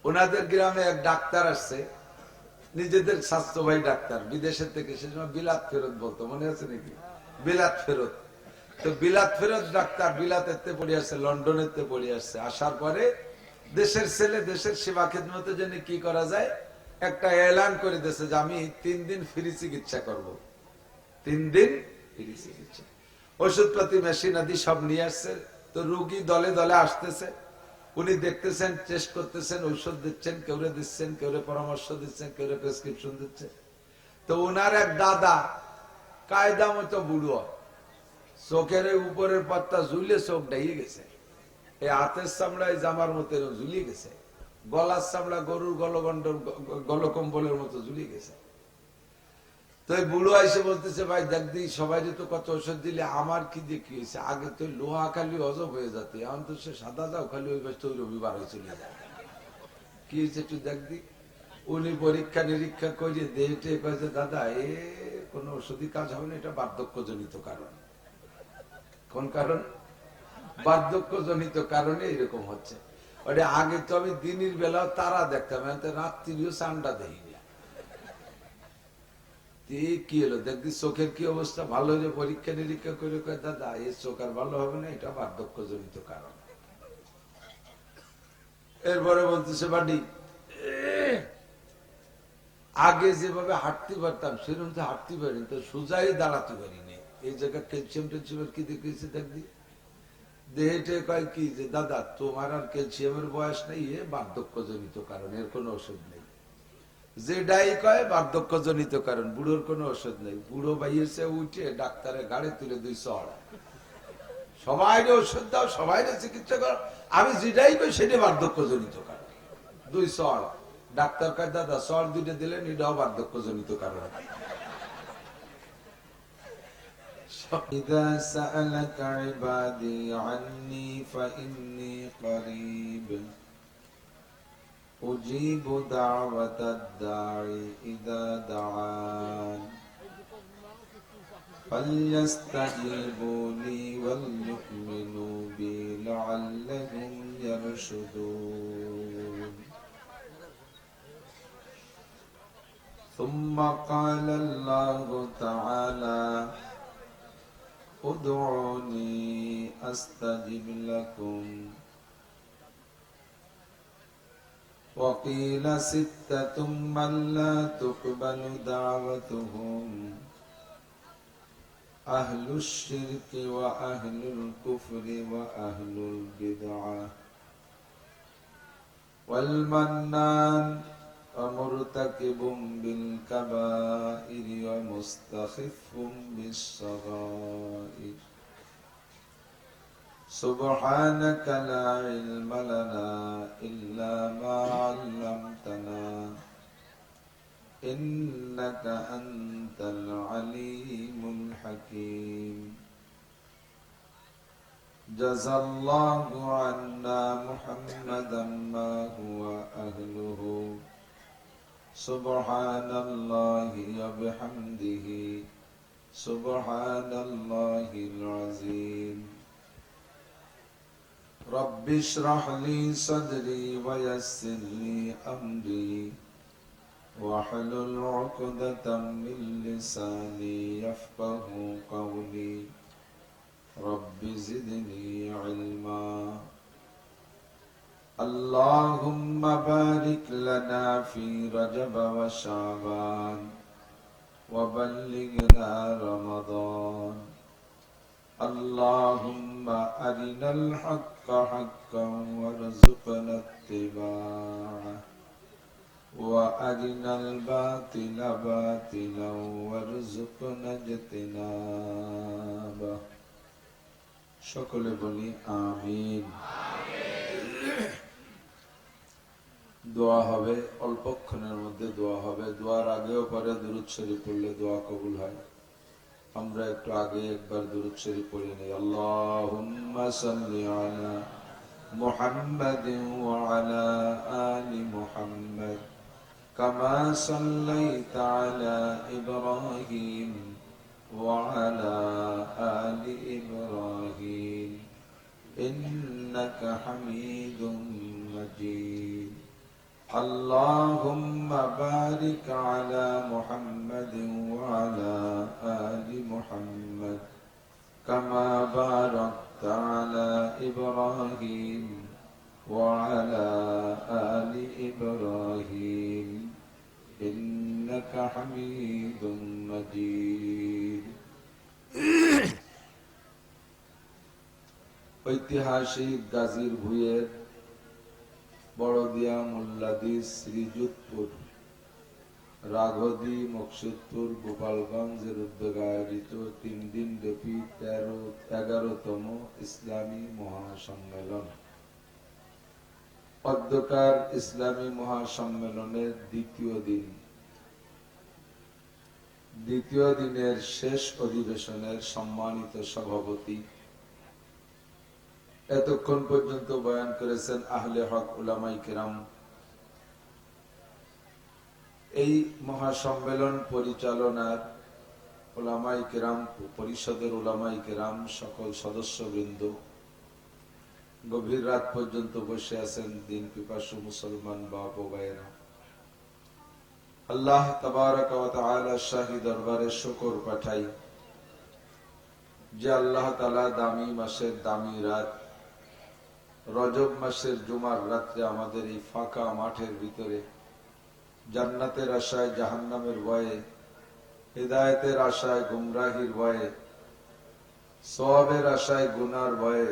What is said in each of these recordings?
ওনাদের গ্রামে এক ডাক্তার আসছে, নিজেদের স্বাস্থ্য ভাই ডাক্তার, বিদেশের থেকে, সে সময় বিলাত ফেরত বলতো, মনে আছে নাকি? বিলাত ফেরত। তো বিলাত ফেরত ডাক্তার বিলাতেতে পড়ে আসছে, লন্ডনেতে পড়ে আসছে। আসার পরে দেশের ছেলে, দেশের সেবা খেদমতের জন্য কি করা যায়, একটা এলান করে দিয়েছে যে আমি 3 দিন ফ্রি চিকিৎসা করব। 3 দিন ফ্রি চিকিৎসা, ওষুধপাতি মেশিন আদি সব নিয়ে আসছে। তো রোগী দলে দলে আসতেছে, উনি দেখতেছেন, টেস্ট করতেছেন, ঔষধ দিচ্ছেন, কেউরে দিচ্ছেন, কেউরে পরামর্শ দিচ্ছেন, কেউরে প্রেসক্রিপশন দিচ্ছেন। তো ওনার এক দাদা কায়দা মতো বুড়ো, চোখের উপরের পাত্তা ঝুলে চোখ ডাইয়ে গেছে, এই হাতের চামড়ায় জামার মতো ঝুলিয়ে গেছে, গলার চামড়া গরুর গলকম্বলের মতো ঝুলিয়ে গেছে। তো এই বুড়ো এসে বলতেছে, ভাই দেখ দি, সবাই তো কত ওষুধ দিলে, আমার কি দিয়ে কি হয়েছে? আগে তো লোহা খালি অজব হয়ে যেত, এখন তো সে সাদা দাও খালি ওই ব্যস্ত রবিবার হয়ে চলে যায়, কি হয়েছে একটু দেখ দি। উনি পরীক্ষা নিরীক্ষা করে দেহটে কয়েছে, দাদা এ কোন ওষুধই কাজ হবে না, এটা বার্ধক্যজনিত কারণ। কোন কারণ? বার্ধক্যজনিত কারণে এরকম হচ্ছে। ওটা আগে তো আমি দিনের বেলাও তারা দেখতাম, রাত্রিও চান্ডা দেই না। কি হলো দেখবি, চোখের কি অবস্থা? ভালো হয়ে পরীক্ষা নিরীক্ষা করে কয়, দাদা এই চোখ আর ভালো হবে না, এটা বার্ধক্যজনিত কারণ। এরপরে বলতেছে, বাড়ি আগে যেভাবে হাঁটতে পারতাম সেরকম তো হাঁটতে পারি, তো সোজাই দাঁড়াতে পারিনি। এই জায়গায় ক্যালসিয়াম টেলসিয়ামের কি দেখেছি দেখবি, দেহেটে কয় কি যে দাদা তোমার আর ক্যালসিয়ামের বয়স নেই, এ বার্ধক্যজনিত কারণ, এর কোনো ওষুধ নেই। যেটাই কয় বার্ধক্যজনিত কারণ, বুড়োর কোনো ওষুধ নেই। বুড়ো বাইয়েছে উঠে ডাক্তারের গাড়ি তুলে 2 চড়, সবাই ওষুধ দাও, সবাই চিকিৎসা করো, আমি যেটাই কই সেটা বার্ধক্যজনিত কারণ। 2 চড়। ডাক্তার কয়, দাদা চড় 2টা দিলেন, এটাও বার্ধক্যজনিত কারণ। إذا سألك عبادي عني فإني قريب أجيب دعوة الداعي إذا دعان فليستجيبوا لي وليؤمنوا بي لعلهم يرشدون ثم قال الله تعالى ادعوني أستجب لكم وقيل 6 من لا تقبل دعوتهم أهل الشرك وأهل الكفر وأهل البدعة والمنان ومرتكب بالكبائر ومستخف بالصغائر سبحانك لا علم لنا إلا ما علمتنا إنك أنت العليم الحكيم جزى الله عنا محمدا ما هو أهله سبحان الله وبحمده سبحان الله العظيم رب اشرح لي صدري ويسر لي أمري واحلل عقدة من لساني يفقه قولي رب زدني علما اللهم بارك لنا في رجب وشعبان وبلغنا رمضان اللهم أرنا الحق حقا وارزقنا اتباعه وأرنا الباطل باطلا وارزقنا اجتنابه সকলে বলি আমিন। দোয়া হবে অল্পক্ষণের মধ্যে, দোয়া হবে। দোয়ার আগেও পরে দুরূদ শরীফ পড়লে দোয়া কবুল হয়। আমরা একটু আগে একবার দুরূদ শরীফ পড়ে নেই। আল্লাহুম্মা সাল্লি আলা মুহাম্মাদিন ওয়া আলা আলি মুহাম্মাদ কামা সাল্লাইতা আলা ইব্রাহিম ওয়া আলা আলি ইব্রাহিম ইন্নাকা হামিদুম মাজিদ اللهم بارك على محمد وعلى آل محمد كما باركت على إبراهيم وعلى آل إبراهيم إنك حميد مجيد ঐতিহাসিক গাজীর ভুঁইয়ের বড়দিয়া মোল্লাদি শ্রীযুতপুর রাঘদি মকসুদপুর গোপালগঞ্জের উদ্যোগে আয়োজিত 3 দিন ব্যাপী 11তম ইসলামী মহাসম্মেলন। অধ্যকার ইসলামী মহাসম্মেলনের দ্বিতীয় দিনের শেষ অধিবেশনের সম্মানিত সভাপতি, এতক্ষণ পর্যন্ত বয়ান করেছেন আহলে হক উলামায়ে কেরাম। এই মহাসম্মেলন পরিচালনার উলামায়ে কেরাম, পরিষদের উলামায়ে কেরাম, সকল সদস্যবৃন্দ, গভীর রাত পর্যন্ত বসে আছেন দিন পিপাসু মুসলমান বাপ ও ভাইয়েরা, আল্লাহ তাবারক ওয়া তাআলা শাহী দরবারে শুকর পাঠাই যে আল্লাহ তাআলা দামি মাসের দামি রাত রজব মাসের জুমার রাত্রে আমাদের এই ফাঁকা মাঠের ভিতরে জান্নাতের আশায় জাহান্নামের ভয়ে, হিদায়াতের আশায় গুমরাহির ভয়ে, সওয়াবের আশায় গুনার ভয়ে,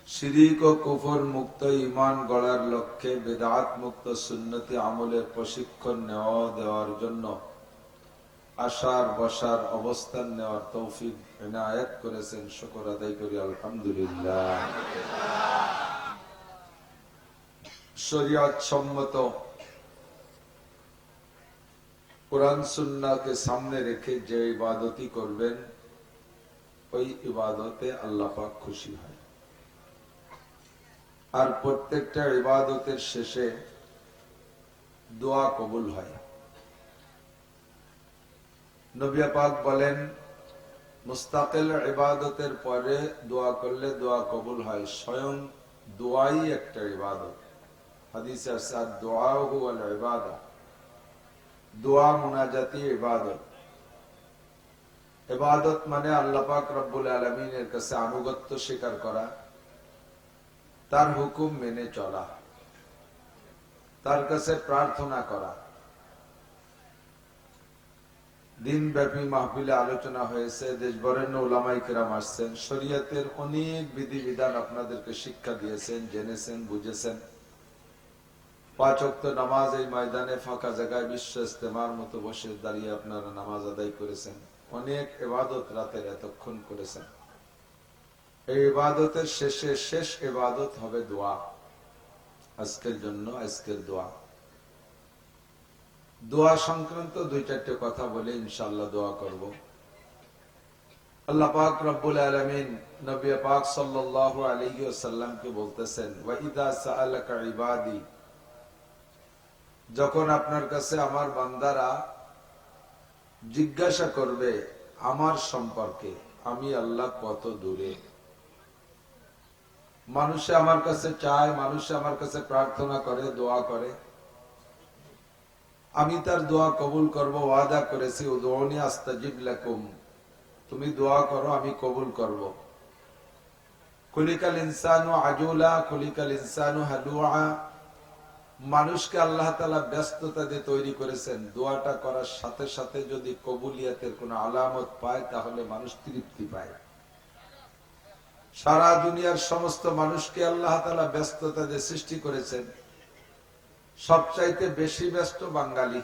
শিরিক ও কুফর মুক্ত ঈমান গড়ার লক্ষ্যে বিদআত মুক্ত সুন্নতি আমলের প্রশিক্ষণ দেওয়ার জন্য আশার বসার অবস্থান নেওয়ার তৌফিক ইনায়াত করেছেন। শুকর আদায় করি আলহামদুলিল্লাহ। শরীয়ত সম্মত কুরআন সুন্নাহকে সামনে রেখে যে ইবাদতই করবেন ওই ইবাদতে আল্লাহ পাক খুশি হয়। আর প্রত্যেকটা ইবাদতের শেষে দোয়া কবুল হয়। নবী পাক বলেন, মুস্তাকিল ইবাদতের পরে দোয়া করলে দোয়া কবুল হয়। স্বয়ং দোয়াই একটা ইবাদত। হাদিসে আছে দুআ হুয়াল ইবাদা, দোয়া মুনাজাতি ইবাদত। ইবাদত মানে আল্লাহ পাক রব্বুল আলামিনের কাছে আনুগত্য স্বীকার করা, তার হুকুম মেনে চলা, তার কাছে প্রার্থনা করা। দিনব্যাপী মাহফিলে আলোচনা হয়েছে, দেশবরেণ্য উলামায়ে কেরাম আসছেন, শরীয়তের অনেক বিধিবিধান আপনাদেরকে শিক্ষা দিয়েছেন, জেনেছেন, বুঝেছেন। 5 ওয়াক্ত নামাজ এই ময়দানে ফাঁকা জায়গায় বিশ্ব ইস্তেমার মতো বসে দাঁড়িয়ে আপনারা নামাজ আদায় করেছেন। অনেক ইবাদত রাতের এতক্ষণ করেছেন। এই ইবাদতের শেষে শেষ ইবাদত হবে দোয়া। আজকের জন্য আজকের দোয়া। দোয়া সংক্রান্ত 2-4টে কথা বলে ইনশাআল্লাহ দোয়া করব। আল্লাহ পাক রব্বুল আলামিন নবী পাক সাল্লাল্লাহু আলাইহি ওয়াসাল্লামকে বলতেছেন, ওয়া ইযা সাআলাকা ইবাদি, যখন আপনার কাছে আমার বান্দারা জিজ্ঞাসা করবে আমার সম্পর্কে, আমি আল্লাহ কত দূরে। মানুষে আমার কাছে চায়, মানুষে আমার কাছে প্রার্থনা করে, দোয়া করে, আমি তার দোয়া কবুল করব। ওয়াদা করেছি, উদউনি আস্তাজিব লাকুম, তুমি দোয়া করো আমি কবুল করব। খুলিকাল ইনসানু আজুলা, খুলিকাল ইনসানু হালুআ, মানুষকে আল্লাহ তাআলা ব্যস্ততা দিয়ে তৈরি করেছেন। দোয়াটা করার সাথে সাথে যদি কবুলিয়াতের কোন আলামত পায় তাহলে মানুষ তৃপ্তি পায়। সারা দুনিয়ার সমস্ত মানুষকে আল্লাহ তাআলা ব্যস্ততা দিয়ে সৃষ্টি করেছেন। সবচাইতে বেশি ব্যস্ত বাঙালি,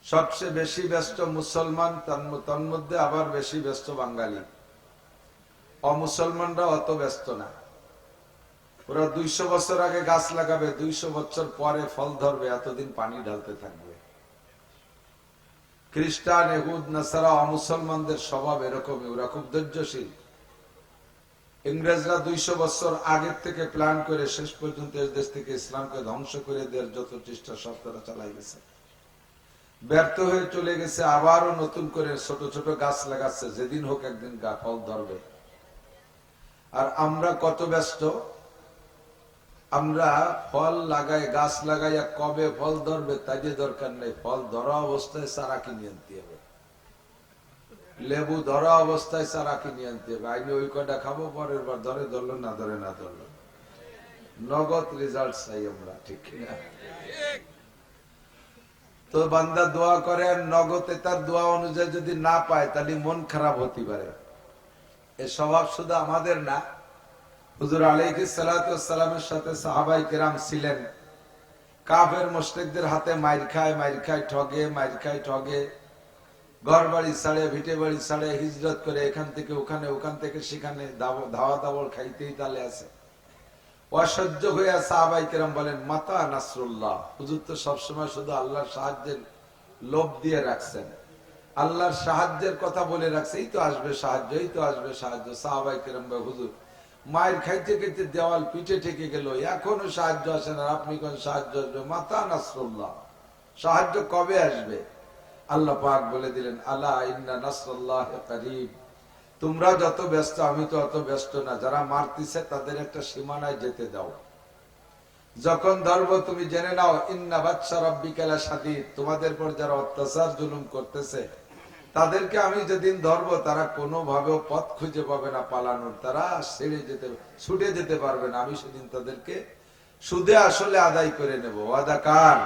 সবচেয়ে বেশি ব্যস্ত মুসলমান, তন্মধ্যে আবার বেশি ব্যস্ত বাঙালি। অমুসলমানরা অত ব্যস্ত না। ওরা 200 বছর আগে গাছ লাগাবে, 200 বছর পরে ফল ধরবে, এতদিন পানি ঢালতে থাকবে। খ্রিস্টান, ইহুদ, নাসারা, অমুসলমানদের স্বভাব এরকমই, ওরা খুব ধৈর্যশীল। ইংরেজরা 200 বছর আগের থেকে প্ল্যান করে শেষ পর্যন্ত দেশ থেকে ইসলামকে ধ্বংস করে দেওয়ার যত চেষ্টা সব তারা চালাই গেছে। ব্যর্থ হয়ে চলে গেছে, আবারও নতুন করে ছোট ছোট গাছ লাগাচ্ছে, যেদিন হোক একদিন ফল ধরবে। আর আমরা কত ব্যস্ত, আমরা ফল লাগাই, গাছ লাগাইয়া কবে ফল ধরবে তাই যে দরকার নেই, ফল ধরা অবস্থায় চারা কিনে আনতে হবে। লেবু ধরা অবস্থায় চারা কিনে আনতে হবে। আইনি ওই কয়টা খাবো, পরের বার ধরে ধরলো, না ধরে না ধরলো। নগদ রেজাল্ট চাই আমরা, ঠিক কিনা? তো বান্দা দোয়া করে, আর নগদে তার দোয়া অনুযায়ী যদি না পায় তাহলে মন খারাপ হতে পারে। এ স্বভাব শুধু আমাদের না, হুজুর আলাইহিস সালাতু ওয়াস সালামের সাথে সাহাবায়ে কেরাম ছিলেন। কাফের মুশরিকদের হাতে মাইর খায়, ঠগে, ঘর বাড়ি ছাড়ে, ভিটে বাড়ি ছাড়ে, হিজরত করে এখান থেকে ওখানে, ওখান থেকে সেখানে, ধাওয়া দাওয়ার খাইতেই তালে আছে। অসহ্য হয়ে সাহাবায়ে কেরাম বলেন, মাতা নাসরুল্লাহ, হুজুর তো সবসময় শুধু আল্লাহর সাহায্যের লোভ দিয়ে রাখছেন, আল্লাহর সাহায্যের কথা বলে রাখছে, এই তো আসবে সাহায্য, এই তো আসবে সাহায্য। সাহাবায়ে কেরাম বলে, হুজুর মায়ের খাইতে খাইতে দেওয়াল পিঠে ঠেকে গেল, এখনো সাহায্য আসে না, আপনি কোন সাহায্য আসবে? মাতা নাসরুল্লাহ, সাহায্য কবে আসবে? আল্লাহ পাক বলে দিলেন, আলা ইন্না নাসরুল্লাহি করিব, তোমরা যত ব্যস্ত আমি তো অত ব্যস্ত না, যারা মারতিছে তাদের একটা সীমানায় যেতে দাও, যখন ধরবো তুমি জেনে নাও, ইন্না বাতশা রাব্বিকা লাশাদীদ, তোমাদের পর যারা অত্যাচার জুলুম করতেছে তাদেরকে আমি যেদিন ধরবো তারা কোনোভাবেও পথ খুঁজে পাবে না পালানোর, তারা ছুটে যেতে পারবে না, আমি সেদিন তাদেরকে সুদে আসলে আদায় করে নেব। ওয়াদা কার?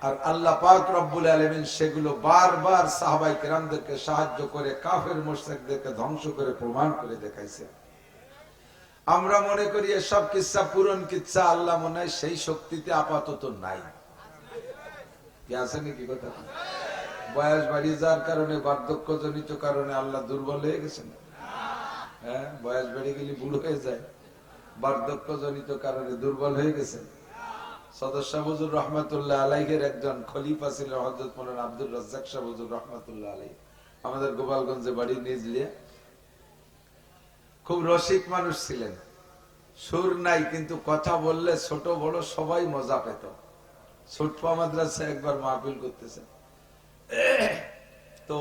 আর আল্লাহ পাক রব্বুল আলামিন সেগুলো বারবার সাহাবায়ে কেরামদেরকে সাহায্য করে কাফের মুশরিকদেরকে ধ্বংস করে প্রমাণ করে দেখাইছে। আমরা মনে করি এসব কিচ্ছা পুরন কিচ্ছা, আল্লাহ মনে হয় সেই শক্তিতে আপাতত নাই। কি আছে নাকি কথা? বয়স বাড়িয়ে যাওয়ার কারণে, বার্ধক্যজনিত কারণে আল্লাহ দুর্বল হয়ে গেছেন? হ্যাঁ, বয়স বেড়ে গেলে বুড়ো হয়ে যায়, বার্ধক্যজনিত কারণে দুর্বল হয়ে গেছেন। সদস্য হুজুর রহমাতুল্লাহ আলাইহির একজন খলিফা ছিল হযরত মাওলানা আব্দুর রাজ্জাক সাহেব হুজুর রহমাতুল্লাহ আলাইহি, আমাদের গোপালগঞ্জে বাড়ি, নিজলিয়া। খুব রসিক মানুষ ছিলেন, সুর নাই, কিন্তু কথা বললে ছোট বড় সবাই মজা পেত। ছোটপা মাদ্রাসায় একবার মাহফিল করতেছেন, তো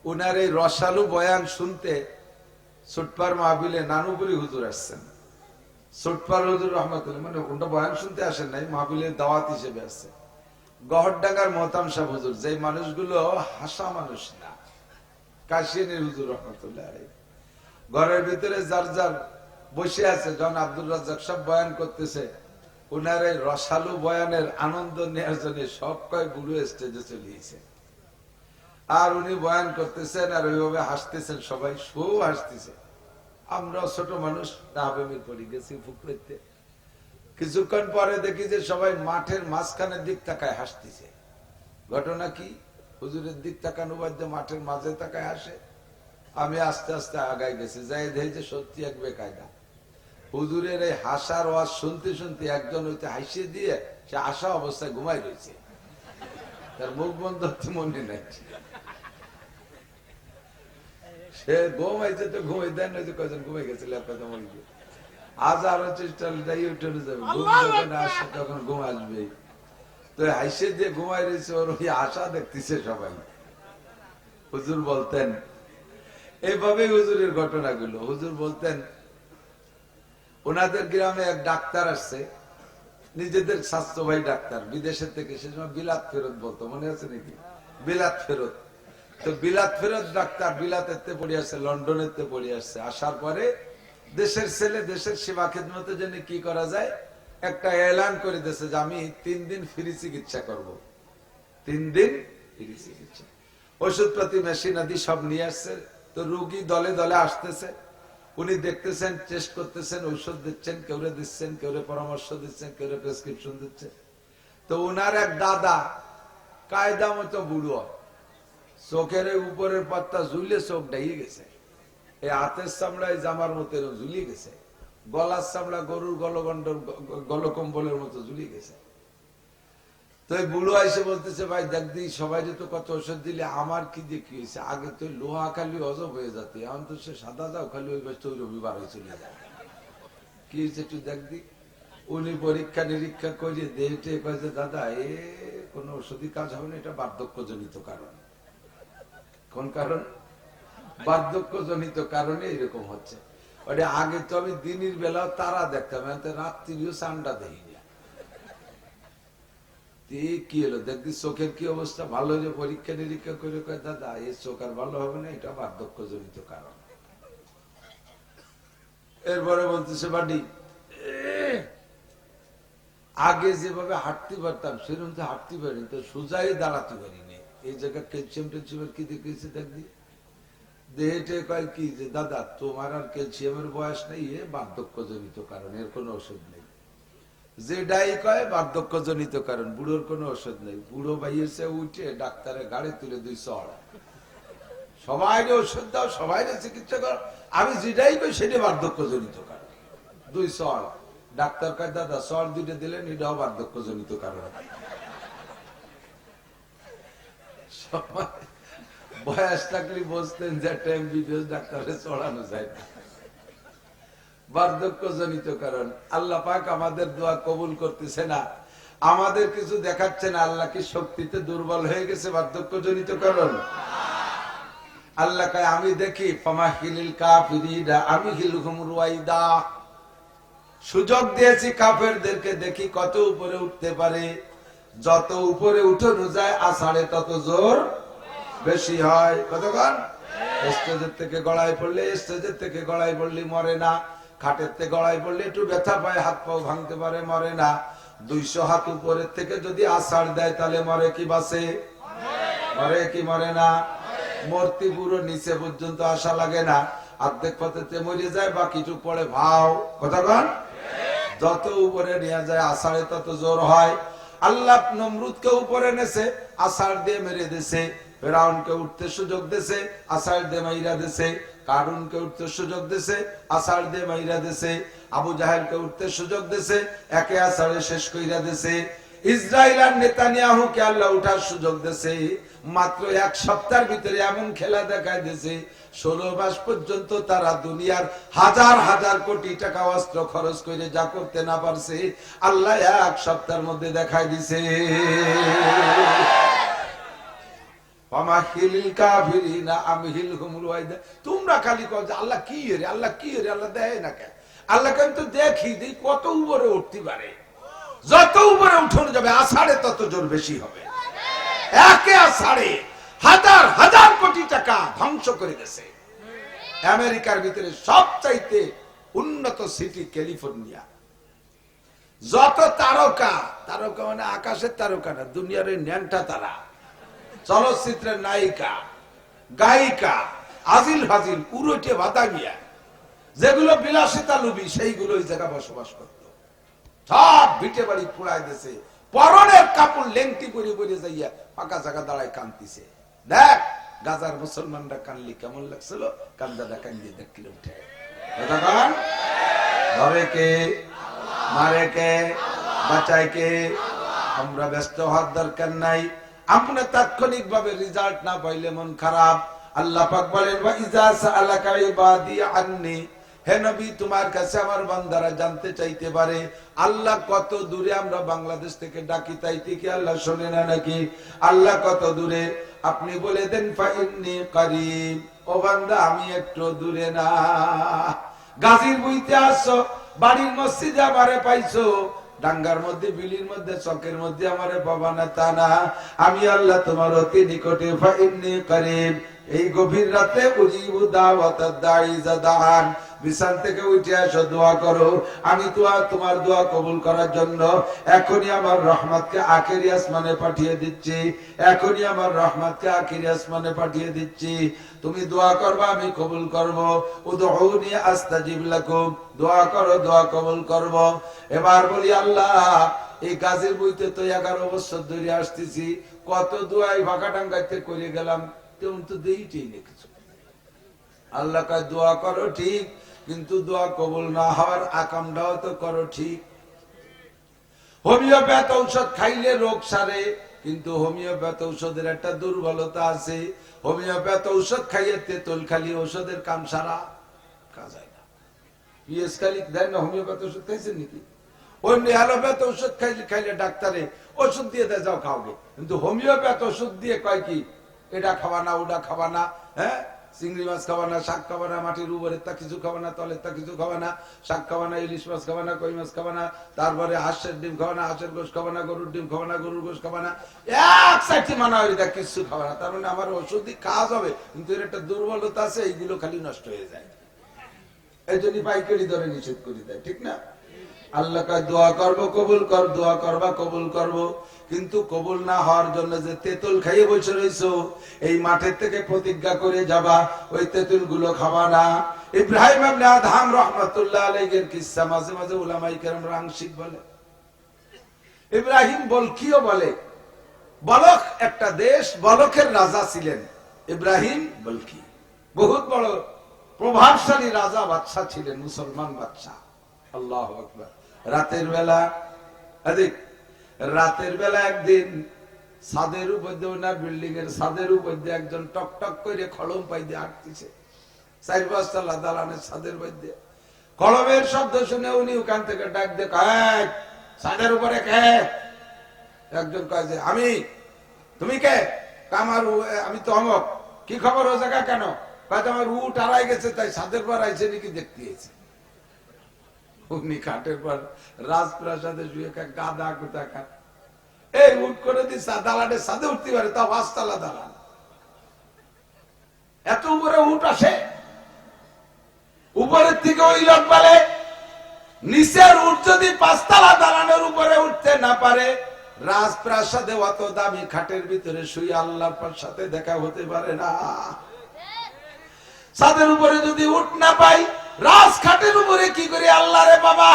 উনার এই রসালু বয়ান শুনতে ছোটপার মাহফিলে নানুপুরি হুজুর আসছেন। ছোটপার হুজুর রহমাতুল্লাহ, মানে ওটা বয়ান শুনতে আসেন নাই, মাহফিলের দাওয়াত হিসেবে আসছে। গহরডাঙ্গার মোহতাম সাহেব হুজুর, যে মানুষগুলো হাসা মানুষ না, কাশিয়ানীর হুজুর রহমাতুল্লাহ আলাইহি, ঘরের ভিতরে যার যার বসে আছে, যখন আব্দুর রাজ্জাক সাহেব বয়ান করতেছে, উনার এই রসালু বয়ানের আনন্দ নেওয়ার জন্য সব কয় বুড়ো স্টেজে চলিয়েছে, আর উনি বয়ান করতেছেন আর ওইভাবে হাসতেছেন, সবাই খুব হাসতেছে। আমরা ছোট মানুষ তাহবেমির পড়ে গেছি ফুকরেতে। কিছুক্ষণ পরে দেখি যে সবাই মাঠের মাঝখানের দিক তাকায় হাসতেছে। ঘটনা কি? হুজুরের দিক তাকানো বাদে মাঠের মাঝে তাকায় হাসে। আমি আস্তে আস্তে আগায় গেছি, যাই দেখি যে সত্যি এক বেকায়দা। হুজুরের এই হাসার ওয়াজ শুনতে শুনতে একজন হইতে হাসিয়ে দিয়ে সে আশা অবস্থায় ঘুমাই রয়েছে, তার মুখ বন্ধ হতে মনে নাই। সে ঘুমাইছে তো ঘুমাই দেন, কয়জন ঘুমাই গেছিল, আজ আরো চেষ্টা উঠে যাবে, ঘুম যখন আসে তখন ঘুম আসবে। তো হাসে দিয়ে ঘুমাই রয়েছে, ওর ওই আশা দেখতেছে সবাই। হুজুর বলতেন এইভাবে, হুজুরের ঘটনাগুলো হুজুর বলতেন, ওনাদের গ্রামে এক ডাক্তার আসছে, নিজেদের স্বাস্থ্য ভাই ডাক্তার, বিদেশের থেকে, সে সময় বিলাত ফেরত বলতো, মনে আছে নাকি? বিলাত ফেরত। তো বিলাত ফেরত ডাক্তার বিলাতেতে পড়ে আসছে, লন্ডনেতে পড়ে আসছে। আসার পরে দেশের ছেলে, দেশের সেবা খেদমতের জন্য কি করা যায়, একটা এলান করে দিয়েছে যে আমি 3 দিন ফ্রি চিকিৎসা করব। 3 দিন ফ্রি চিকিৎসা, ওষুধপাতি মেশিন আদি সব নিয়ে আসছে। তো রোগী দলে দলে আসতেছে, উনি দেখতেছেন, টেস্ট করতেছেন, ঔষধ দিচ্ছেন, কেউরে দিচ্ছেন, কেউরে পরামর্শ দিচ্ছেন, কেউরে প্রেসক্রিপশন দিচ্ছেন। তো উনার এক দাদা কায়দা মতো বুড়ো, চোখের উপরের পাত্তা ঝুলে চোখ ডাইয়ে গেছে, এই হাতের চামড়ায় জামার মতো ঝুলিয়ে গেছে, গলার চামড়া গরুর গলকম্বলের মতো ঝুলিয়ে গেছে। তো এই বুড়ো এসে বলতেছে, ভাই দেখ দি, সবাই তো কত ওষুধ দিলে, আমার কি দিয়ে কি হয়েছে? আগে তো লোহা খালি অজব হয়ে যেত, এখন তো সে সাদা যাও খালি ওই রবিবার হয়ে চলে যায়, কি হয়েছে একটু দেখ দি। উনি পরীক্ষা নিরীক্ষা করিয়ে দেহটে কয়েছে, দাদা এ কোন ওষুধই কাজ হবে না, এটা বার্ধক্যজনিত কারণ। কোন কারণ? বার্ধক্যজনিত কারণে এরকম হচ্ছে। ওটা আগে তো আমি দিনের বেলাও তারা দেখতাম, রাত্রিও চান্ডা দেখি না। কি হলো দেখবি চোখের কি অবস্থা, ভালো হলে পরীক্ষা নিরীক্ষা করে কয় দাদা এই চোখ আর ভালো হবে না, এটা বার্ধক্য জনিত কারণ। এরপরে বলতেছে বাড়ি আগে যেভাবে হাঁটতে পারতাম সেরকম তো হাঁটতে পারিনি, তো সোজাই দাঁড়াতে পারিনি। এই জায়গায় ক্যালসিয়াম টেলসিয়ামের কি দেখেছি দেখবি দেহেটে কয় কি যে দাদা তোমার আর ক্যালসিয়ামের বয়স নেই, এ বার্ধক্য জনিত কারণ, এর কোনো ওষুধ নেই। যেটাই কয় বার্ধক্য জনিত কারণ, বুড়োর কোনো ওষুধ নেই। বুড়ো বাইয়েছে উঠে ডাক্তারের গাড়ি তুলে 200 সবাই ওষুধ দাও, সবাই চিকিৎসা করো, আমি যেটাই কই সেটা বার্ধক্য জনিত কারণ। 200 ডাক্তার কয় দাদা 100 দুইটা দিলেন, এটাও বার্ধক্য জনিত কারণ। বয়স থাকলে বসতেন যে একটা এমবিবিএস ডাক্তারে চড়ানো যায় না, বার্ধক্য জনিত কারণ। আল্লাহ পাক আমাদের দোয়া কবুল করতেছে না, আমাদের কিছু দেখাচ্ছে না। আল্লাহ কি শক্তিতে দুর্বল হয়ে গেছে? বার্ধক্য জনিত কারণ। আল্লাহ কয় আমি দেখি ফামাহিলিল কাফিরিনা আমহিলহুম রুয়াইদা, সুযোগ দিয়েছি কাফেরদেরকে, দেখি কত উপরে উঠতে পারে। যত উপরে উঠানো যায় আষাঢ়ে তত জোর বেশি হয়। কতক্ষণ স্টেজের থেকে গড়াই পড়লে, স্টেজের থেকে গড়াই পড়লে মরে না, খাটের থেকে গড়াই পড়লে একটু ব্যথা পায়, হাত পাও ভাঙতে পারে, মরে না। 200 হাত উপরের থেকে যদি আষাঢ় দেয় তাহলে মরে কি বাঁচে? মরে কি মরে না? মূর্তি পুরো নিচে পর্যন্ত আসা লাগে না, অর্ধেক পথেতে মরে যায়, বাকিটুক পড়ে ভাও। কতক্ষণ যত উপরে নিয়ে যায় আষাঢ়ে তত জোর হয়। আল্লাহ নমরুদকে উপরে নেছে, আষাঢ় দিয়ে মেরে দিছে। ফেরাউনকে উঠতে সুযোগ দিছে, আষাঢ় দিয়ে মাইরা দিছে। কারুনকে উঠতে সুযোগ দিছে, আষাঢ় দিয়ে মাইরা দিছে। আবু জাহেলকে উঠতে সুযোগ দিছে, একে আষাঢ়ে শেষ কইরা দিছে। ইসরাইল আর নেতানিয়াহুকে আল্লাহ উঠার সুযোগ দিছে, মাত্র 1 সপ্তাহের ভিতরে এমন খেলা দেখায় দিছে, 16 মাস পর্যন্ত তারা দুনিয়ার হাজার হাজার কোটি টাকা অস্ত্র খরচ করে যা করতে না পারছে, আল্লাহ 1 সপ্তাহের মধ্যে দেখায় দিছে। তোমরা খালি কও যে আল্লাহ কি রে, আল্লাহ কি রে, আল্লাহ দেয় না কেন? আল্লাহ কিন্তু দেখি দিই কত উপরে উঠতে পারে। যত উপরে উঠানো যাবে আষাঢ়ে তত জোর বেশি হবে। একে আষাঢ়ে হাজার হাজার কোটি টাকা ধ্বংস করে গেছে। আমেরিকার ভিতরে সবচাইতে উন্নত সিটি ক্যালিফোর্নিয়া। যত তারকা, তারকা মানে আকাশের তারকা না, দুনিয়ার ন্যাংটা তারা, চলচ্চিত্রের নায়িকা, গায়িকা, আজিল হাজিল, উড়োটে বাদামিয়া, যেগুলো বিলাসিতা লুবি, সেইগুলো ওই জায়গা বসবাস করত। সব ভিটে বাড়ি পুড়াই দিয়েছে, পরনের কাপড় লেংটি পরে পরে যাইয়া পাকা জায়গা দাঁড়ায় কান্দিছে। দেখ গাজার মুসলমানরা কানলি কেমন লাগছিল, কান্দাটা কান্দিয়ে দেখলে উঠে। ধরে কে, মারে কে, বাঁচায় কে? আমরা ব্যস্ত হওয়ার দরকার নাই। আপনি তাৎক্ষণিক ভাবে রেজাল্ট না পাইলে মন খারাপ। আল্লাহ পাক বলেন ওয়া ইজা সাআলাকা ইবাদি আন্নি, হে নবী তোমার কাছে আমার বান্দারা জানতে চাইতে পারে আল্লাহ কত দূরে। আমরা বাংলাদেশ থেকে ডাকি তাইতে কি আল্লাহ শোনে না নাকি? আল্লাহ কত দূরে আপনি বলে দেন ফা ইন্নী করিব, ও বান্দা আমি একটু দূরে না। গাজীর বইতে আসছো, বাড়ির মসজিদে আমারে পাইছো, ডাঙ্গার মধ্যে, বিলির মধ্যে, চকের মধ্যে আমারে পাবা না তা না। আমি আল্লাহ তোমার অতি নিকটে, ফা ইন্নী করিব। এই গভীর রাতে উজিবু দাওয়াতাদ দাঈ ইযা দাআন, বিছান থেকে উঠে এসো, দোয়া করো, আমি তোমার দোয়া কবুল করার জন্য এখনই আমার রহমতকে আখেরি আসমানে পাঠিয়ে দিচ্ছি। এখনই আমার রহমতকে আখেরি আসমানে পাঠিয়ে দিচ্ছি। তুমি দোয়া করবা, আমি কবুল করব। উদউনি আস্তাজিব লাকুম, দোয়া করো, দোয়া কবুল করব। এবার বলি আল্লাহ এই কাজের বইতে তো 11 বছর ধরে আসতেছি, কত দোয়াই ভাগাডাঙ্গাইতে করে গেলাম, তেমন তো দেইতেই না কিছু। আল্লাহ কয় দোয়া করো ঠিক, কিন্তু দোয়া কবুল না হওয়ার আকামটাও তো করো ঠিক। হোমিওপ্যাথ ঔষধ খাইলে রোগ সারে, কিন্তু হোমিওপ্যাথ ঔষধের একটা দুর্বলতা আছে। হোমিওপ্যাথ ঔষধ খাইয়ে তেঁতুল খালি ওষুধের কাম সারা কাজ হয় না। পিএস খালি দেয় না, হোমিওপ্যাথ ওষুধ খাইছেন নাকি? অন্য অ্যালোপ্যাথ ওষুধ খাইলে ডাক্তারে ওষুধ দিয়ে দেয় যাও খাওগে, কিন্তু হোমিওপ্যাথ ওষুধ দিয়ে কয় কি এটা খাওয়া না, ওটা খাওয়া না, হ্যাঁ চিংড়ি মাছ খাবা না, শাক খাবা না, মাটির উপরের তা কিছু খাবা না, তলের তা কিছু খাবা না, শাক খাবা না, ইলিশ মাছ খাবা না, কই মাছ খাবা না, তারপরে হাঁসের ডিম খাবা না, হাঁসের গোশ খাবা না, গরুর ডিম খাবা না, গরুর গোশ খাবা না, এক সাইডে মানা হইতা কিছু খাবা না। তার মানে আমার ওষুধই কাজ হবে, কিন্তু এর একটা দুর্বলতা আছে, এইগুলো খালি নষ্ট হয়ে যায়। এই জন্য পাইকারি দরে নিষেধ করে দেয়, ঠিক না? আল্লাহ কয় দোয়া করবো কবুল কর, দোয়া করবা কবুল করবো, কিন্তু কবুল না হওয়ার জন্য যে তেঁতুল খাইয়ে বসে রয়েছো, এই মাঠের থেকে প্রতিজ্ঞা করে যাবা ওই তেঁতুল গুলো খাবা না। ইব্রাহিম ইবনে আদহাম রাহমাতুল্লাহ আলাইহির কিসসা মাঝে মাঝে উলামায়ে কেরাম আংশিক বলে, ইব্রাহিম বলকিও বলে, বলক একটা দেশ, বলকের রাজা ছিলেন ইব্রাহিম বলকি, বহুত বড় প্রভাবশালী রাজা বাদশা ছিলেন, মুসলমান বাদশা। আল্লাহু আকবার। রাতের বেলা একদিন ছাদের উপর দিয়ে, ওনার বিল্ডিং এর ছাদের উপর দিয়ে একজন টক টক করে খড়ম পাই দিয়ে হাঁটতেছে, 4-5 তলা দালানের ছাদের উপর দিয়ে। কলমের শব্দ শুনে উনি ওখান থেকে ডাক দিয়ে কয়, ছাদের উপরে কে? একজন কয় যে আমি। তুমি কে? আমার আমি তো অমক। কি খবর ও জায়গা কেন? কয় আমার উট হারাই গেছে, তাই ছাদের পর আইছে নাকি দেখতে এসেছে। উনি খাটের পর রাজপ্রাসাদে শুয়ে গাদা কোথা খাট, এই উঠ করে দিস দালানের সাথে উঠতে পারে, তা 5 তলা দালান, এত উপরে উঠ আসে। উপরের থেকে ওই লোক বলে, নিচের উঠ যদি 5 তলা দালানের উপরে উঠতে না পারে, রাজপ্রাসাদে অত দামি খাটের ভিতরে শুয়ে আল্লাহর সাথে দেখা হতে পারে না। ছাদের উপরে যদি উঠ না পাই, রাজখাটের উপরে কি করে আল্লাহ রে বাবা।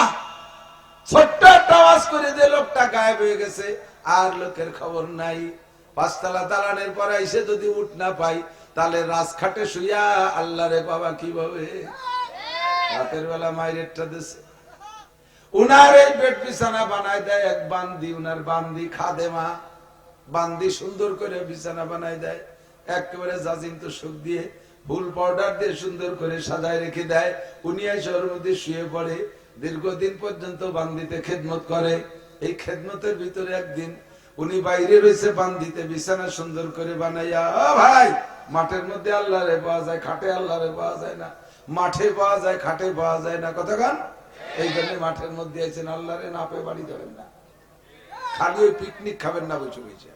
ছোট্ট একটা আওয়াজ করে দিয়ে লোকটা গায়েব হয়ে গেছে, আর লোকের খবর নাই। 5 তলা দালানের পরে এসে যদি উঠ না পাই, তাহলে রাজখাটে শুইয়া আল্লাহ রে বাবা কিভাবে। রাতের বেলা মাইরেটটা দিছে, উনার এই বেড বিছানা বানায় দেয় এক বান্দি, উনার বান্দি খাদেমা, বান্দি সুন্দর করে বিছানা বানায় দেয়, একেবারে জাজিম তো সুখ দিয়ে ফুল পাউডার দিয়ে সুন্দর করে সাজায় রেখে দেয়। উনি শহরের মধ্যে শুয়ে পড়ে, দীর্ঘদিন পর্যন্ত বান্দিতে খেদমত করে। এই খেদমতের ভিতরে একদিন উনি বাইরে রয়েছে, বান্দিতে বিছানা সুন্দর করে বানাইয়া, ভাই মাঠের মধ্যে আল্লাহ রে পাওয়া যায়, খাটে আল্লাহ রে পাওয়া যায় না, মাঠে পাওয়া যায়, খাটে পাওয়া যায় না, কথা গান। এই জন্য মাঠের মধ্যে আছেন, আল্লাহ রে না পেয়ে বাড়ি যাবেন না, খালি ওই পিকনিক খাবেন না বসে বসে।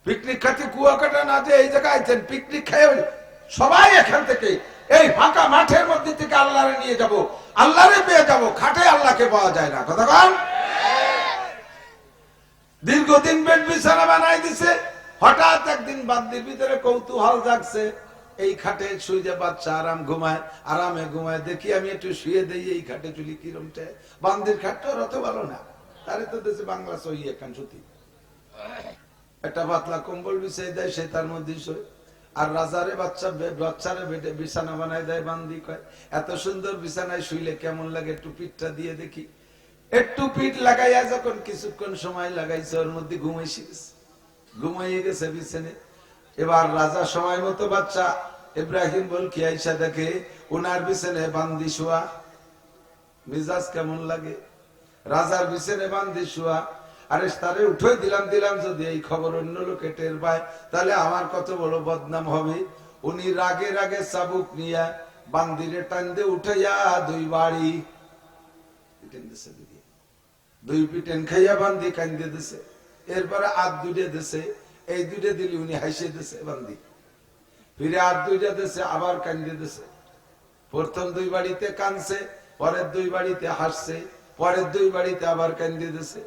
পিকনিক খাতে কুয়াকাটা না যে এই জায়গায় আছেন, পিকনিক খেয়ে সবাই এখান থেকে এই ফাঁকা মাঠের মধ্যে থেকে আল্লাহরে নিয়ে যাব, আল্লাহরে পেয়ে যাব, খাটে আল্লাহকে পাওয়া যায় না, কথা বল। দীর্ঘদিন বেড বিছানা বানাই দিছে, হঠাৎ একদিন বান্দির ভিতরে কৌতূহল জাগছে, এই খাটে শুয়ে বাচ্চা আরাম ঘুমায়, আরামে ঘুমায়, দেখি আমি একটু শুয়ে দেই এই খাটে, চুলি কিরমটা। বান্দির খাটটা অত ভালো না, তারে তো দেশে বাংলা সই এখান সুতি, একটা পাতলা কম্বল বিছাই দেয়, সে তার মধ্যে শোয়। আর রাজারে বাচ্চারে বেডে বিছানা বানায় দেয়, বান্দি কয় এত সুন্দর বিছানায় শুইলে কেমন লাগে, একটু পিঠটা দিয়ে দেখি। একটু পিঠ লাগাইয়া যখন কিছুক্ষণ সময় লাগাইছে, ওর মধ্যে ঘুমাইয়ে গেছে বিছানে। এবার রাজা সময় মতো বাচ্চা ইব্রাহিম বলকি আইসা দেখে উনার বিছানে বান্দি শোয়া, মিজাজ কেমন লাগে। রাজার বিছানে বান্দি শোয়া, আরে তারে উঠে দিলাম যদি এই খবর অন্য লোকে টের পায়, তাহলে আমার কত বড় বদনাম হবে। উনি রাগে রাগে চাবুক নিয়ে বান্দিরে টান দিয়ে উঠাইয়া 2 বাড়ি পিটেন দিছে, 2 পিটেন খাইয়া বান্দি কান্দে দিছে। এরপরে আর 2টা দিছে, এই 2টা দিলি উনি হাসিয়ে দিছে বান্দি, ফিরে আর 2টা দিছে, আবার কান্দে দিছে। প্রথম 2 বাড়িতে কানছে, পরের 2 বাড়িতে হাসছে, পরের 2 বাড়িতে আবার কান্দে দিছে।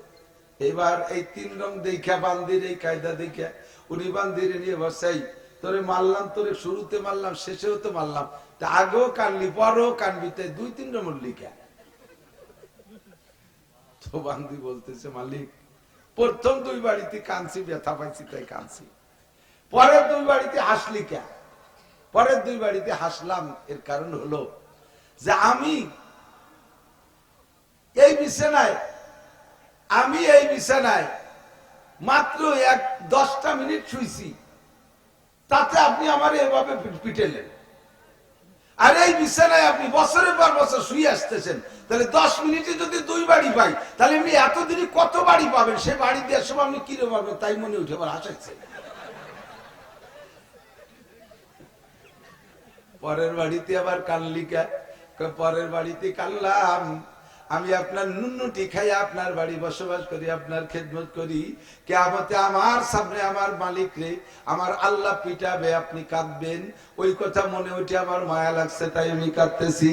এবার এই 3 রং দেখা, বান্দির এই কায়দা দেখা উনি বান্দিরে নিয়ে বসাই, তোরে মারলাম, তোরে শুরুতে মারলাম, শেষেও তো মারলাম, তা আগেও কানলি পরেও কানবি, তাই 2-3 নম্বর লিখা। তো বান্দি বলতেছে, মালিক প্রথম 2 বাড়িতে কানছি, ব্যথা পাইছি তাই কানছি, পরের 2 বাড়িতে হাসলি কে? পরের 2 বাড়িতে হাসলাম এর কারণ হলো যে আমি এই বিছানায় মাত্র 10টা মিনিট শুইছি, তাতে আপনি আমার এভাবে পিটেলেন। আর এই বিছানায় আপনি বছরের পর বছর শুয়ে আসতেছেন, তাহলে 10 মিনিটে যদি 2 বাড়ি পাই, তাহলে আপনি এতদিনই কত বাড়ি পাবেন? সে বাড়ি দেওয়ার সময় আপনি কিরকম পাবেন তাই মনে উঠে আবার হাসাচ্ছে। পরের বাড়িতে আবার কানলিকা, পরের বাড়িতে কানলাম, আমি আপনার নুন্নুটি খাই আপনার বাড়ি বসবাস করি, আপনার খেদমত করি, কিয়ামতে আমার সামনে আমার মালিক রে আমার আল্লাহ পিটাবে, আপনি কাঁদবেন। ওই কথা মনে উঠে আমার মায়া লাগছে, তাই আমি কাঁদতেছি।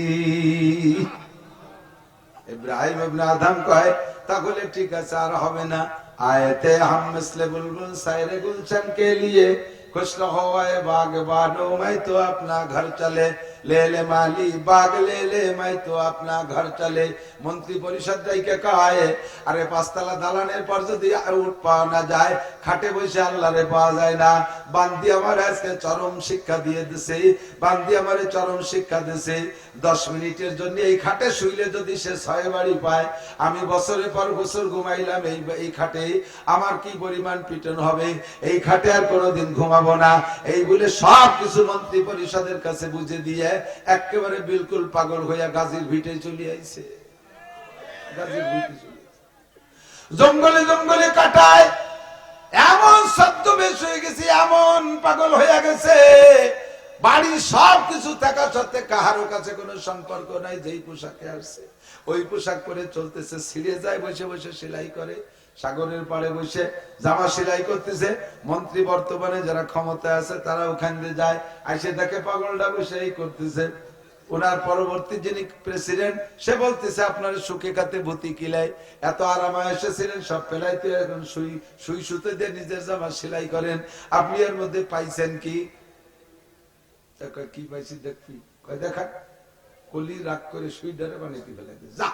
ইব্রাহিম ইবনে আদম কয় তাহলে ঠিক আছে, আর হবে না। আয়েতে হাম মিসলে বুলবুল সায়রে গুলশন কে লিয়ে खुश रहो ऐ बागबानों, मैं तो अपना घर चले, ले ले माली बाग ले ले, मैं तो अपना घर चले। মন্ত্রী পরিষদ দাইকে কয়, আরে পাঁচতলা দালানের পর যদি উঠ পাওয়া না যায়, খাটে বসে আল্লাহরে পাওয়া যায় না। বান্দি আমার আজকে চরম শিক্ষা দিয়ে দিছে, বান্দি আমারে চরম শিক্ষা দিছে। 10 মিনিটের জন্য এই খাটে শুইলে যদি সে 6 বাড়ি পায়, আমি বছরের পর বছর ঘুমাইলাম এই খাটে, আমার কি পরিমাণ পিটন হবে। এই খাটে আর কোনোদিন ঘুমাবো না। এই বলে সব কিছু মন্ত্রী পরিষদের কাছে বুঝে দিয়ে একেবারে বিলকুল পাগল হইয়া গাজীর ভিটে চলে আইছে। জঙ্গলে জঙ্গলে কাটায়, এমন ছদ্মবেশ হয়ে গেছে, এমন পাগল হয়ে গেছে, বাড়ির সব কিছু থাকা সত্ত্বে কাহারো কাছে কোনো সম্পর্ক নাই। যেই পোশাকে আসছে ওই পোশাক পরে চলতেছে, ছিঁড়ে যায়, বসে বসে সেলাই করে, সাগরের পাড়ে বসে জামা সেলাই করতেছে। মন্ত্রী বর্তমানে যারা ক্ষমতায় আছে তারা ওখান দিয়ে যায়, আইসে দেখে পাগলটা বসে এই করতেছে। ওনার পরবর্তী যিনি প্রেসিডেন্ট, সে বলতেছে আপনার সুখে খাতে ভূতি কিলাই, এত আরামে এসেছিলেন, সব পেলাই তো এখন সুই সুতে দিয়ে নিজের জামা সেলাই করেন, আপনি এর মধ্যে পাইছেন কি? কি পাইছি দেখবি, কয় দেখা কলি রাগ করে সুই ধরে বানিয়ে ফেলাই দে, যা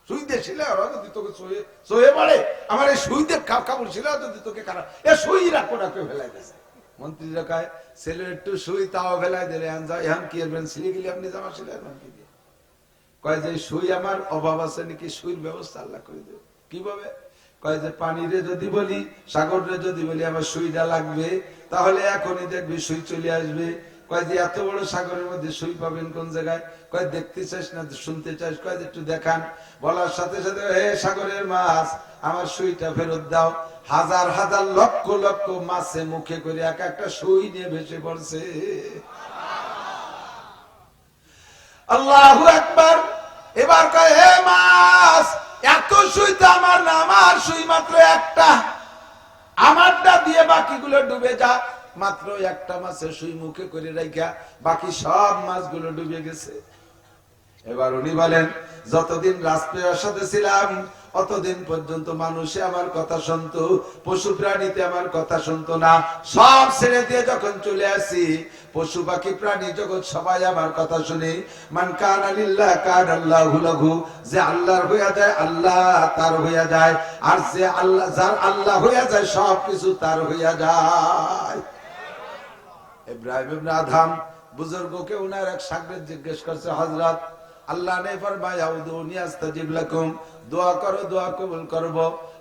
সুই দিয়ে সেলাই ওরা যদি তোকে সোয়ে পড়ে, আমার এই সুই দিয়ে কাপড় ছিল যদি তোকে খারাপ এ সুই রাখো রাখে ফেলাই দিয়েছে। মন্ত্রীরা কয় ছেলে একটু সুই তাও ফেলাই দিলে, এখন কি করবেন, ছিঁড়ে গেলে আপনি জামা সেলাই কি দিয়ে? কয় যে সুই আমার অভাব আছে নাকি, সুইয়ের ব্যবস্থা আল্লাহ করে দেবে। কিভাবে? কয় যে পানিরে যদি বলি, সাগরে যদি বলি আমার সুইটা লাগবে, তাহলে এখনই দেখবি সুই চলে আসবে। কয় যে এত বড় সাগরের মধ্যে সুই পাবেন কোন জায়গায়? কয় দেখতে চাস না শুনতে চাস? কয় একটু দেখান। বলার সাথে সাথে হে সাগরের মাছ, আমার সুইটা ফেরত দাও। হাজার হাজার লক্ষ লক্ষ মাছে মুখে করে এক একটা সুই নিয়ে ভেসে পড়ছে। আল্লাহু আকবার। এবার কয় হে মাছ, এত সুই তো আমার না, আমার সুই মাত্র একটা, আমারটা দিয়ে বাকিগুলো ডুবে যা। মাত্র একটা মাছের সুই মুখে করে রাখা বাকি সব মাছগুলো ডুবে গেছে। এবার উনি বলেন, যতদিন রাষ্ট্রের সাথে ছিলাম অতদিন পর্যন্ত মানুষে আমার কথা শুনতো, পশু প্রাণীতে আমার কথা শুনতো না। সব ছেড়ে দিয়ে যখন চলে আসি, পশু পাখি প্রাণী জগৎ সবাই আমার কথা শুনে। মান কানা লিল্লাহ কানা আল্লাহু লাহু, যে আল্লাহর হইয়া যায় আল্লাহ তার হইয়া যায়, আর যে আল্লাহ যার আল্লাহ হইয়া যায় সব কিছু তার হইয়া যায়। ইব্রাহিম ইবনে আদম বুজুর্গকে উনার এক শাগির্দ জিজ্ঞেস করছে, হযরত আল্লাহ ने फरमाया उदूनी अस्ताजिब लकुम, দোয়া করো দোয়া কবুল করব।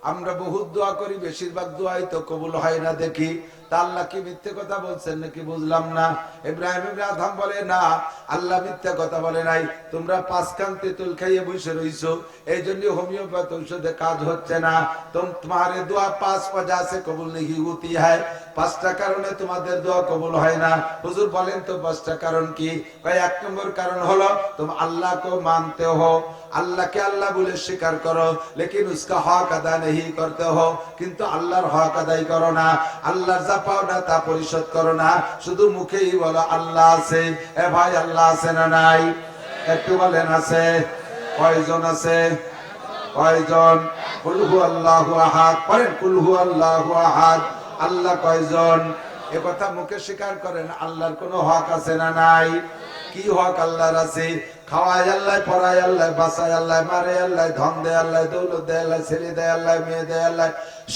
আমরা বহুত দোয়া করি, বেশিরভাগ দোয়াই তো কবুল হয় না দেখি, তা আল্লাহ কি মিথ্যে কথা বলছেন নাকি বুঝলাম না। ইব্রাহিম ইবনে আদম বলে, না আল্লাহ মিথ্যে কথা বলে নাই, তোমরা 5 কান তেঁতুল খাইয়ে বসে রইছো, এই জন্য হোমিওপ্যাথি ঔষধে কাজ হচ্ছে না। তোমারে দোয়া 5 वजह से कबूल नहीं होती है, 5টা কারণে তোমাদের দোয়া কবুল হয় না। হুজুর বলেন তো 5টা কারণ কি? কয় 1 নম্বর কারণ হলো तुम अल्लाह को मानते हो, अल्लाह के अल्लाह बोले स्वीकार करो, लेकिन उसका हक अदा नहीं करते हो, किंतु আল্লাহর হক আদায় করো না, আল্লাহর যা পাওনা তা পরিশোধ করো না, শুধু মুখেই বলো আল্লাহ আছে। এ ভাই আল্লাহ আছে না নাই? একটু বলেন আছে। কয়জন আছে? কয়জন? কুল হু আল্লাহু আহাদ, পড়েন কুল হু আল্লাহু আহাদ। আল্লাহ কয়জন? এ কথা মুখে স্বীকার করেন। আল্লাহর কোনো হক আছে না নাই? কি হক আল্লাহর আছে? খাওয়ায় আল্লাহ, পড়ায় আল্লাহ, বাঁচায় আল্লাহ, মারে আল্লাহ, ধন দেয় আল্লাহ, দৌলত দেয় আল্লাহ, ছেলে দেয় আল্লাহ, মেয়ে দেয় আল্লাহ,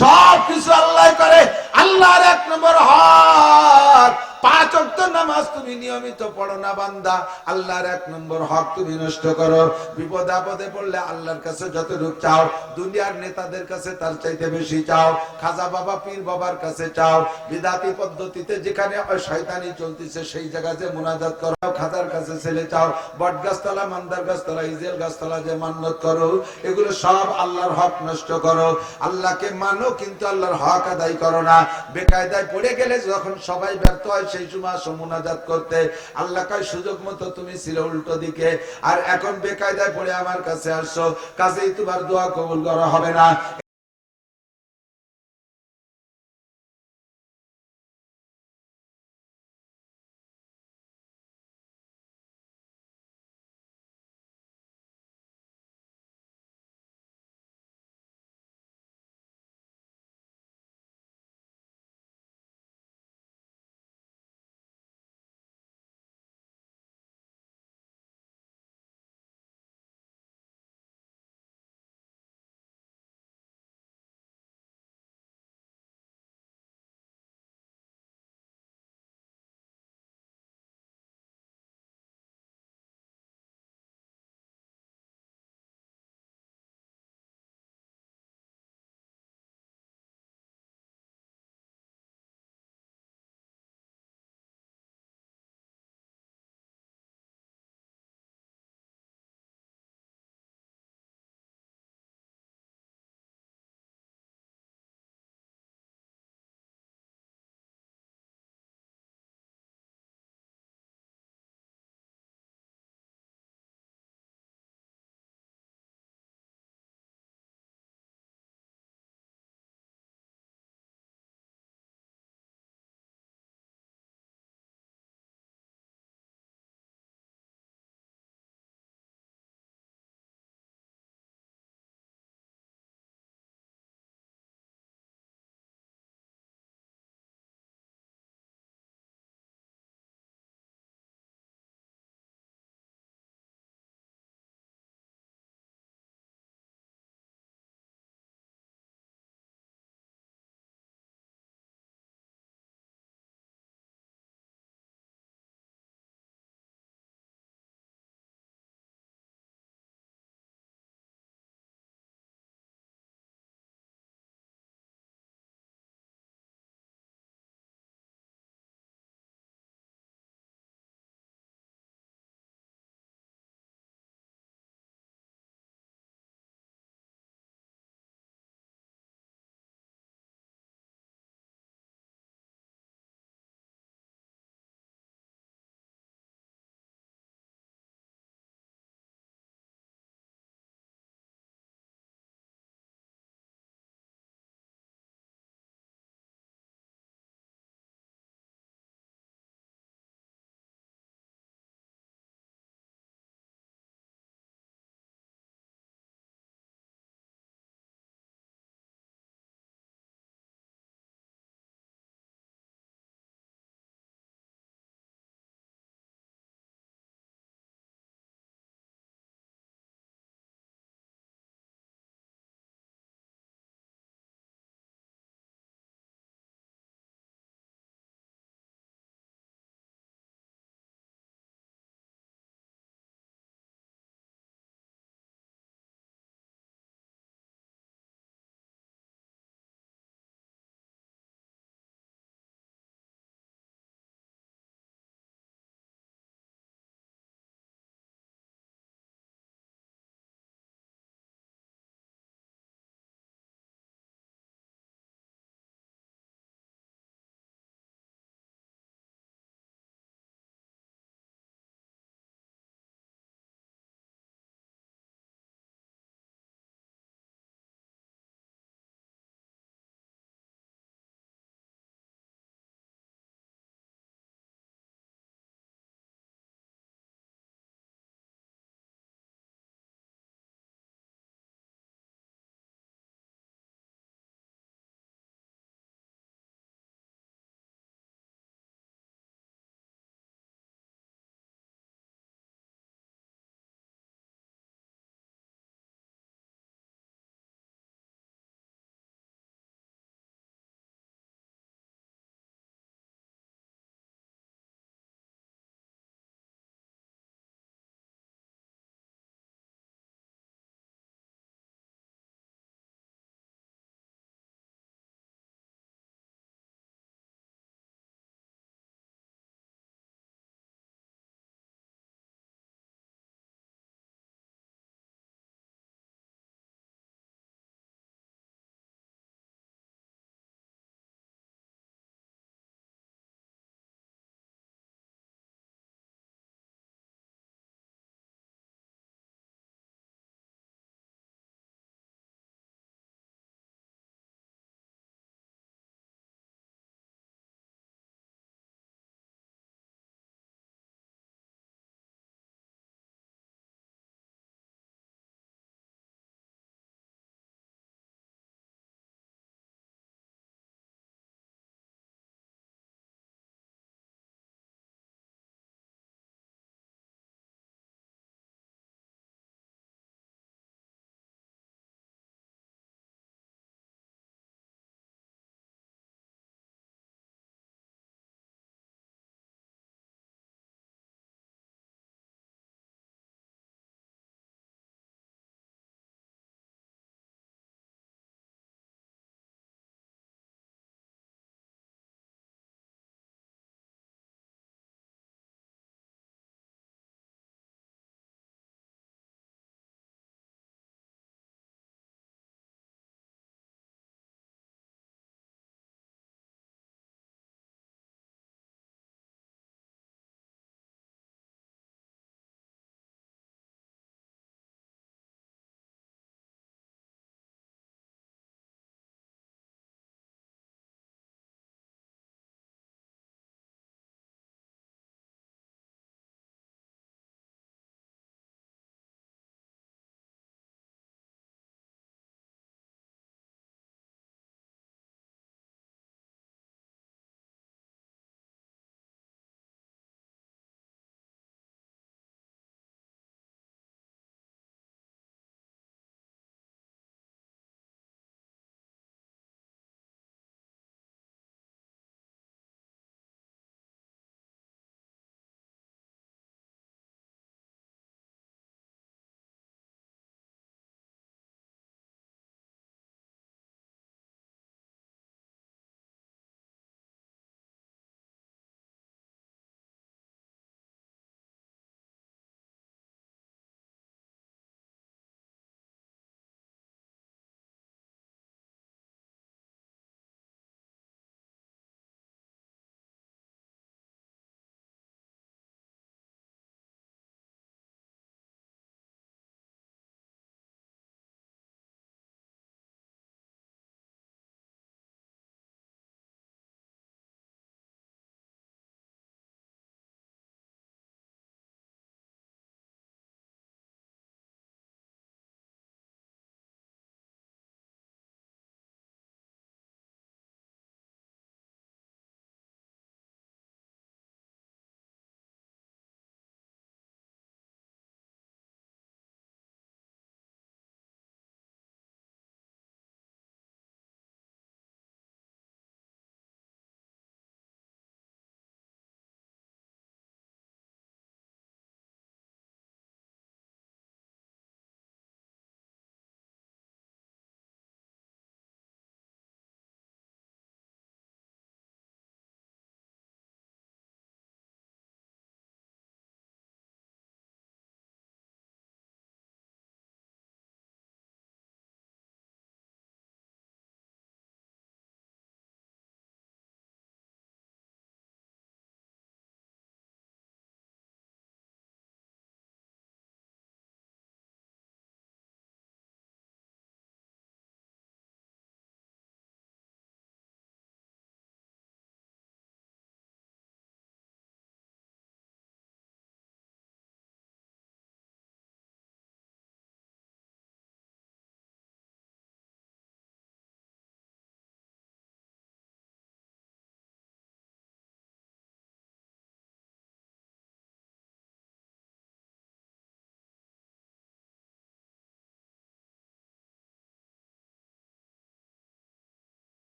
সব কিছু আল্লাহ করে। আল্লাহর 1 নম্বর হক, 5 ওয়াক্ত নামাজ তুমি নিয়মিত পড়ো না বান্দা, আল্লাহর 1 নম্বর হক তুমি নষ্ট করো। বিপদ আপদে পড়লে আল্লাহর কাছে যতটুকু চাও, দুনিয়ার নেতাদের কাছে তার চাইতে বেশি চাও, খাজা বাবা পীর বাবার কাছে চাও, বিদাতি পদ্ধতিতে যেখানে শয়তানি চলতেছে সেই জায়গায় যে মুনাজাত করো, খাজার কাছে ছেলে চাও, বট গাছতলা, মান্দার গাছতলা, ইজেল গাছতলা যে মান্নত করো, এগুলো সব আল্লাহর হক নষ্ট করো। আল্লাহকে মানো কিন্তু আল্লাহর হক আদায় করো না। বেকায়দায় পড়ে গেলে যখন সবাই ব্যর্থ হয় সেই সময় সমুনাজাত করতে, আল্লাহ কয় সুযোগ মতো তুমি ছিল উল্টো দিকে, আর এখন বেকায়দায় পড়ে আমার কাছে আসছো, কাজেই তোমার দোয়া কবুল করা হবে না।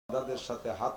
তাদের সাথে হাত